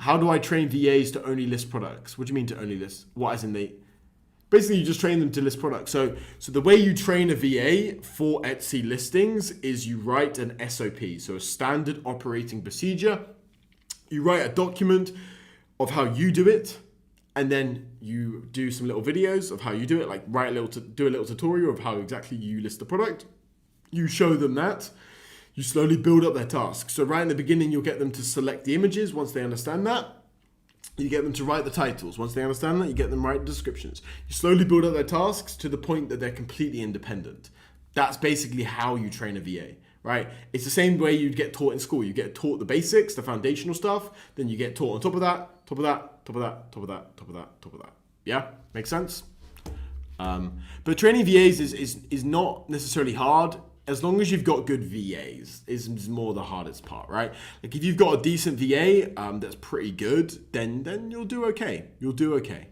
how do I train VAs to only list products? What do you mean to only list? What, as in they... Basically, you just train them to list products. So the way you train a VA for Etsy listings is you write an SOP, so a standard operating procedure. You write a document of how you do it, and then you do some little videos of how you do it, like do a little tutorial of how exactly you list the product. You show them that. You slowly build up their tasks. So right in the beginning, you'll get them to select the images once they understand that. You get them to write the titles. Once they understand that, you get them to write descriptions. You slowly build up their tasks to the point that they're completely independent. That's basically how you train a VA, right? It's the same way you'd get taught in school. You get taught the basics, the foundational stuff, then you get taught on top of that, top of that, top of that, top of that, top of that, top of that. Yeah, makes sense? But training VAs is not necessarily hard. As long as you've got good VAs is more the hardest part, right? Like if you've got a decent VA that's pretty good, then you'll do okay. You'll do okay.